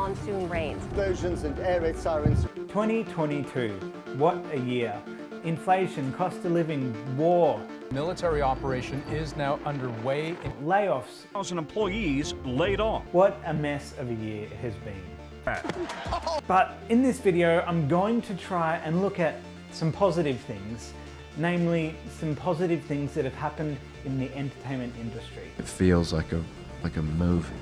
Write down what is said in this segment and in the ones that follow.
monsoon rains. Explosions and air raid sirens. 2022, what a year. Inflation, cost of living, war. Military operation is now underway. Layoffs. 1,000 employees laid off. What a mess of a year it has been. But in this video, I'm going to try and look at some positive things, namely some positive things that have happened in the entertainment industry. It feels like a movie.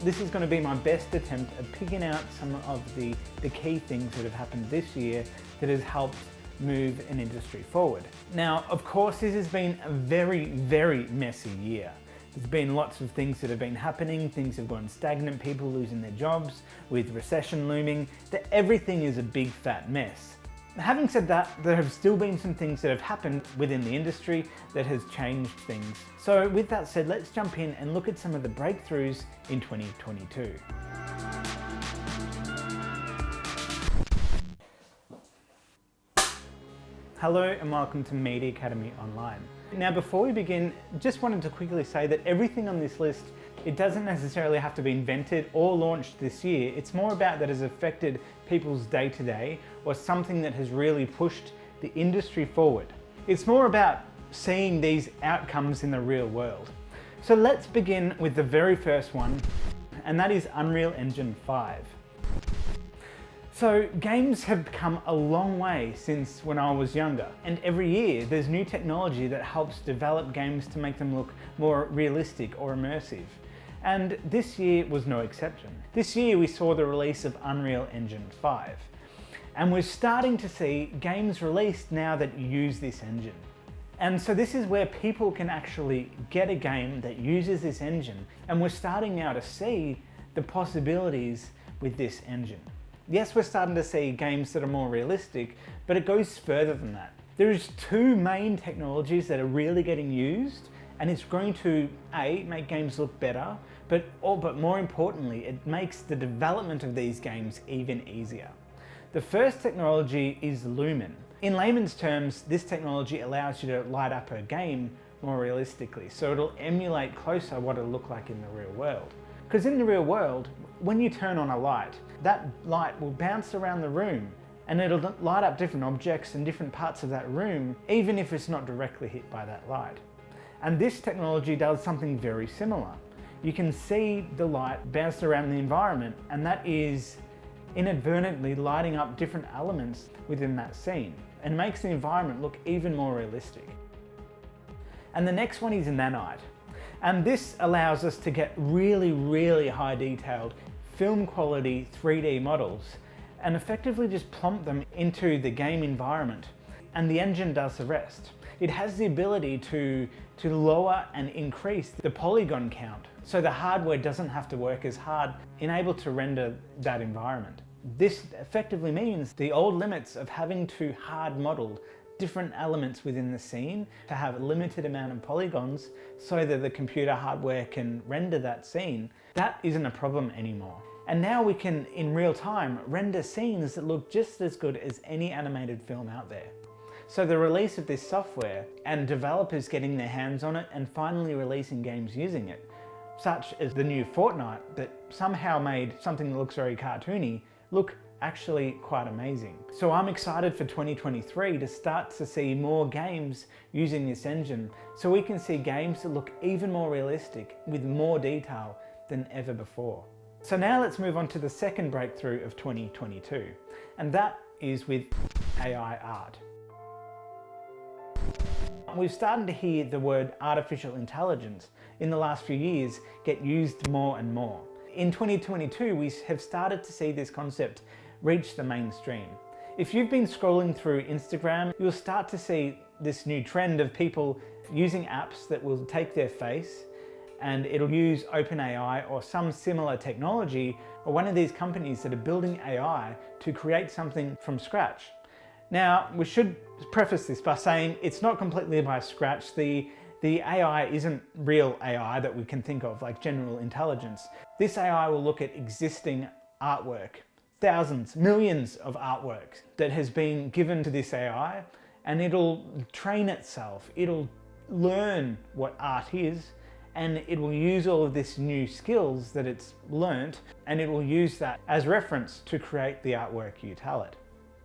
This is going to be my best attempt at picking out some of the key things that have happened this year that has helped move an industry forward. Now, of course, this has been a very, very messy year. There's been lots of things that have been happening, things have gone stagnant, people losing their jobs, with recession looming, that everything is a big fat mess. Having said that, there have still been some things that have happened within the industry that has changed things. So with that said, let's jump in and look at some of the breakthroughs in 2022. Hello and welcome to Media Academy Online. Now before we begin, just wanted to quickly say that everything on this list, it doesn't necessarily have to be invented or launched this year. It's more about that has affected people's day-to-day or something that has really pushed the industry forward. It's more about seeing these outcomes in the real world. So let's begin with the very first one, and that is Unreal Engine 5. So games have come a long way since when I was younger, and every year there's new technology that helps develop games to make them look more realistic or immersive. And this year was no exception. This year we saw the release of Unreal Engine 5. And we're starting to see games released now that use this engine. And so this is where people can actually get a game that uses this engine. And we're starting now to see the possibilities with this engine. Yes, we're starting to see games that are more realistic, but it goes further than that. There's two main technologies that are really getting used, and it's going to A, make games look better, but more importantly, it makes the development of these games even easier. The first technology is Lumen. In layman's terms, this technology allows you to light up a game more realistically, so it'll emulate closer what it'll look like in the real world. Because in the real world, when you turn on a light, that light will bounce around the room and it'll light up different objects in different parts of that room, even if it's not directly hit by that light. And this technology does something very similar. You can see the light bounce around the environment, and that is inadvertently lighting up different elements within that scene and makes the environment look even more realistic. And the next one is Nanite. And this allows us to get really, really high detailed film quality 3D models and effectively just plump them into the game environment, and the engine does the rest. It has the ability to lower and increase the polygon count, so the hardware doesn't have to work as hard in able to render that environment. This effectively means the old limits of having to hard model different elements within the scene to have a limited amount of polygons so that the computer hardware can render that scene, that isn't a problem anymore. And now we can, in real time, render scenes that look just as good as any animated film out there. So the release of this software and developers getting their hands on it and finally releasing games using it, such as the new Fortnite that somehow made something that looks very cartoony look actually quite amazing. So I'm excited for 2023 to start to see more games using this engine, so we can see games that look even more realistic with more detail than ever before. So now let's move on to the second breakthrough of 2022, and that is with AI art. We've started to hear the word artificial intelligence in the last few years get used more and more. In 2022, we have started to see this concept reach the mainstream. If you've been scrolling through Instagram, you'll start to see this new trend of people using apps that will take their face and it'll use OpenAI or some similar technology, or one of these companies that are building AI to create something from scratch. Now, we should preface this by saying it's not completely by scratch. The AI isn't real AI that we can think of, like general intelligence. This AI will look at existing artwork, thousands, millions of artwork that has been given to this AI, and it'll train itself. It'll learn what art is, and it will use all of this new skills that it's learnt, and it will use that as reference to create the artwork you tell it.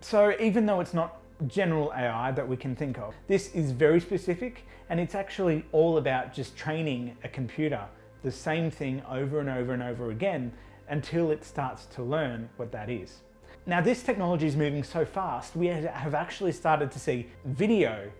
So even though it's not general AI that we can think of, this is very specific, and it's actually all about just training a computer the same thing over and over and over again until it starts to learn what that is. Now this technology is moving so fast, we have actually started to see video.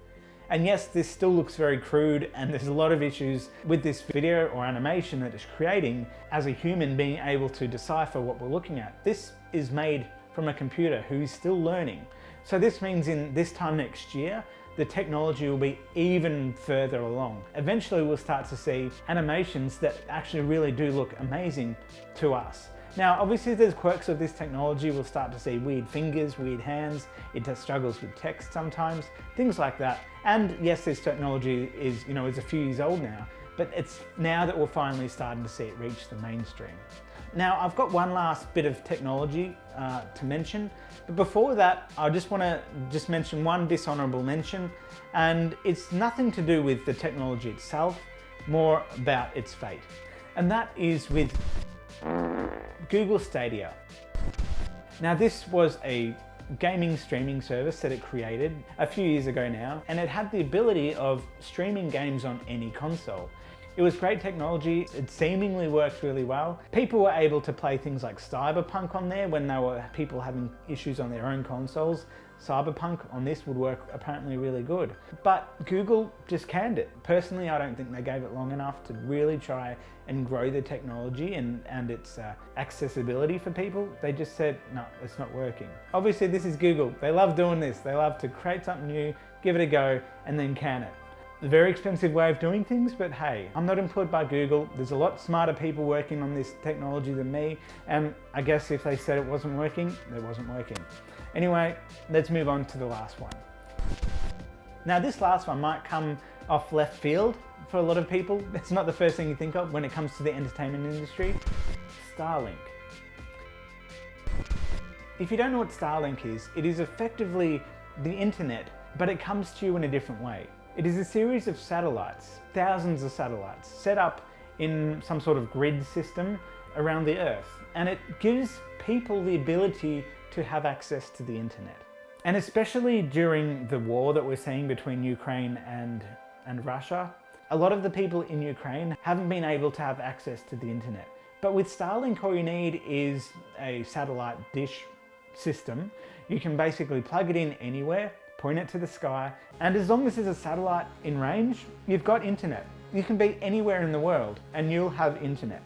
And yes, this still looks very crude, and there's a lot of issues with this video or animation that it's creating as a human being able to decipher what we're looking at. This is made from a computer who is still learning. So this means in this time next year, the technology will be even further along. Eventually we'll start to see animations that actually really do look amazing to us. Now obviously there's quirks of this technology. We'll start to see weird fingers, weird hands, it just struggles with text sometimes, things like that. And yes, this technology is, is a few years old now, but it's now that we're finally starting to see it reach the mainstream. Now I've got one last bit of technology to mention, but before that I just want to mention one dishonorable mention, and it's nothing to do with the technology itself, more about its fate. And that is with Google Stadia. Now this was a gaming streaming service that it created a few years ago now, and it had the ability of streaming games on any console. It was great technology, it seemingly worked really well. People were able to play things like Cyberpunk on there when there were people having issues on their own consoles. Cyberpunk on this would work apparently really good. But Google just canned it. Personally, I don't think they gave it long enough to really try and grow the technology and its accessibility for people. They just said, no, it's not working. Obviously this is Google. They love doing this. They love to create something new, give it a go, and then can it. A very expensive way of doing things, but hey, I'm not employed by Google. There's a lot smarter people working on this technology than me, and I guess if they said it wasn't working, it wasn't working. Anyway, let's move on to the last one. Now this last one might come off left field for a lot of people. It's not the first thing you think of when it comes to the entertainment industry. Starlink. If you don't know what Starlink is, it is effectively the internet, but it comes to you in a different way. It is a series of satellites, thousands of satellites, set up in some sort of grid system around the Earth. And it gives people the ability to have access to the internet. And especially during the war that we're seeing between Ukraine and Russia, a lot of the people in Ukraine haven't been able to have access to the internet. But with Starlink, all you need is a satellite dish system. You can basically plug it in anywhere, point it to the sky, and as long as there's a satellite in range, you've got internet. You can be anywhere in the world and you'll have internet.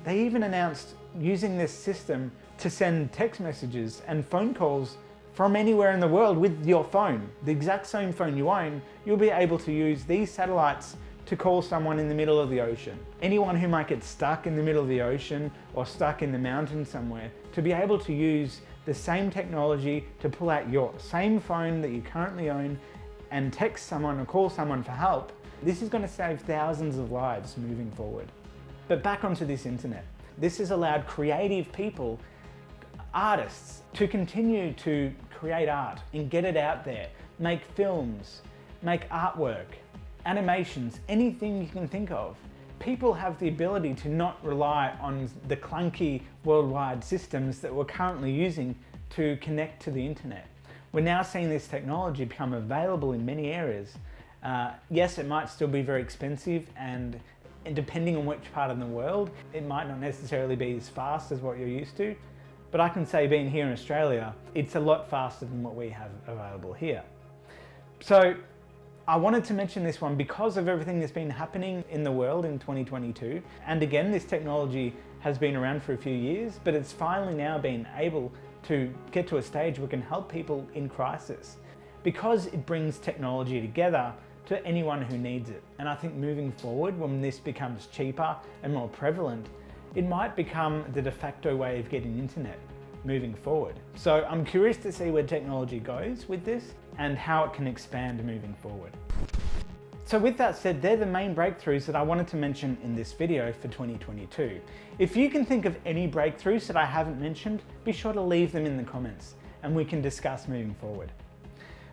They even announced using this system to send text messages and phone calls from anywhere in the world with your phone. The exact same phone you own, you'll be able to use these satellites to call someone in the middle of the ocean. Anyone who might get stuck in the middle of the ocean or stuck in the mountains somewhere, to be able to use the same technology to pull out your same phone that you currently own and text someone or call someone for help. This is going to save thousands of lives moving forward. But back onto this internet. This has allowed creative people, artists, to continue to create art and get it out there, make films, make artwork, animations, anything you can think of. People have the ability to not rely on the clunky worldwide systems that we're currently using to connect to the internet. We're now seeing this technology become available in many areas. Yes, it might still be very expensive, and depending on which part of the world, it might not necessarily be as fast as what you're used to. But I can say, being here in Australia, it's a lot faster than what we have available here. So I wanted to mention this one because of everything that's been happening in the world in 2022. And again, this technology has been around for a few years, but it's finally now been able to get to a stage where it can help people in crisis, because it brings technology together to anyone who needs it. And I think moving forward, when this becomes cheaper and more prevalent, it might become the de facto way of getting internet moving forward. So I'm curious to see where technology goes with this and how it can expand moving forward. So with that said, they're the main breakthroughs that I wanted to mention in this video for 2022. If you can think of any breakthroughs that I haven't mentioned, be sure to leave them in the comments and we can discuss moving forward.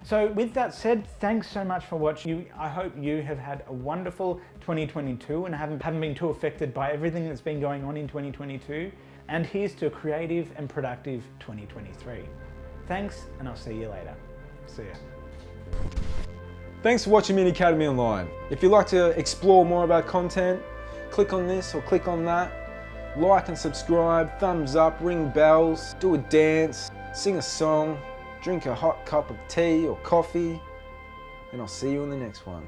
So with that said, thanks so much for watching. I hope you have had a wonderful 2022 and haven't been too affected by everything that's been going on in 2022. And here's to a creative and productive 2023. Thanks, and I'll see you later. See ya. Thanks for watching Mini Academy Online. If you'd like to explore more of our content, click on this or click on that. Like and subscribe, thumbs up, ring bells, do a dance, sing a song, drink a hot cup of tea or coffee, and I'll see you in the next one.